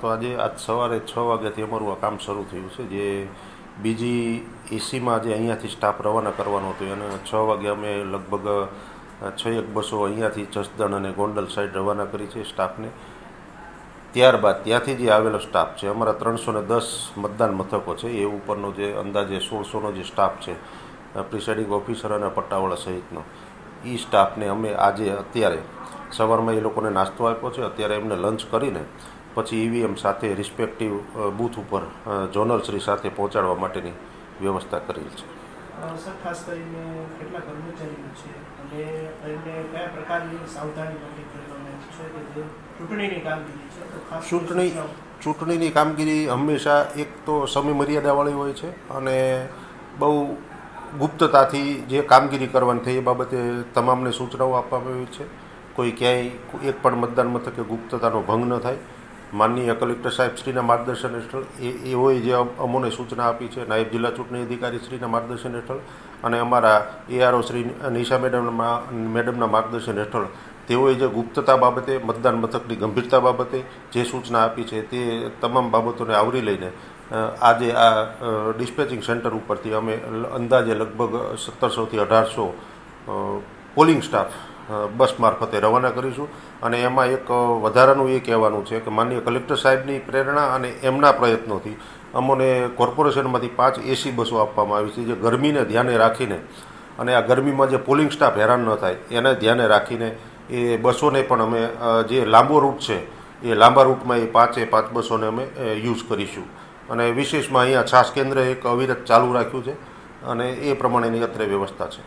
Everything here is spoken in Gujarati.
તો આજ સવારે 6 વાગ્યાથી અમારું આ કામ શરૂ થયું છે. જે બીજી એસીમાં જે અહીંયાથી સ્ટાફ રવાના કરવાનો હતો અને 6 વાગે અમે લગભગ 6 એક બસો અહીંયાથી જસદણ અને ગોંડલ સાઈડ રવાના કરી છે સ્ટાફને. ત્યારબાદ ત્યાંથી જે આવેલો સ્ટાફ છે, અમારા 310 મતદાન મથકો છે, એ ઉપરનો જે અંદાજે 1600નો જે સ્ટાફ છે, પ્રિસાઇડિંગ ઓફિસર અને પટ્ટાવાળા સહિતનો, એ સ્ટાફને અમે આજે અત્યારે સવારમાં એ લોકોને નાસ્તો આપ્યો છે. અત્યારે એમને લંચ કરીને પછી ઈવીએમ સાથે રિસ્પેક્ટિવ બૂથ ઉપર જોનલશ્રી સાથે પહોંચાડવા માટેની વ્યવસ્થા કરેલ છે. સર, ખાસ કરીને કેટલા કર્મચારીઓ છે અને એમને કયા પ્રકારની સાવધાની માટે કરવામાં છે કે જે ચૂંટણીની કામગીરી છે, તો ખાસ ચૂંટણીની કામગીરી હંમેશા એક તો સમય મર્યાદાવાળી હોય છે અને બહુ ગુપ્તતાથી જે કામગીરી કરવાની થઈ એ બાબતે તમામને સૂચનાઓ આપવામાં આવી છે. કોઈ ક્યાંય એક પણ મતદાન મથકે ગુપ્તતાનો ભંગ ન થાય. માનનીય કલેક્ટર સાહેબ શ્રીના માર્ગદર્શન હેઠળ એ હોય જે અમોને સૂચના આપી છે, નાયબ જિલ્લા ચૂંટણી અધિકારી શ્રીના માર્ગદર્શન હેઠળ અને અમારા એઆરઓ શ્રી નિશા મેડમના માર્ગદર્શન હેઠળ તેઓએ જે ગુપ્તતા બાબતે, મતદાન મથકની ગંભીરતા બાબતે જે સૂચના આપી છે તે તમામ બાબતોને આવરી લઈને આજે આ ડિસ્પેચિંગ સેન્ટર ઉપરથી અમે અંદાજે લગભગ 1700થી 1800 પોલિંગ સ્ટાફ બસ મારફતે રવાના કરીશું. અને એમાં એક વધારાનું એ કહેવાનું છે કે માનનીય કલેક્ટર સાહેબની પ્રેરણા અને એમના પ્રયત્નોથી અમોને કોર્પોરેશનમાંથી 5 એસી બસો આપવામાં આવી છે, જે ગરમીને ધ્યાને રાખીને અને આ ગરમીમાં જે પોલિંગ સ્ટાફ હેરાન ન થાય એને ધ્યાને રાખીને એ બસોને પણ અમે જે લાંબો રૂટ છે એ લાંબા રૂટમાં એ 5 બસોને અમે યુઝ કરીશું. અને વિશેષમાં અહીંયા છાસ કેન્દ્ર એક અવિરત ચાલુ રાખ્યું છે અને એ પ્રમાણેની અત્રે વ્યવસ્થા છે.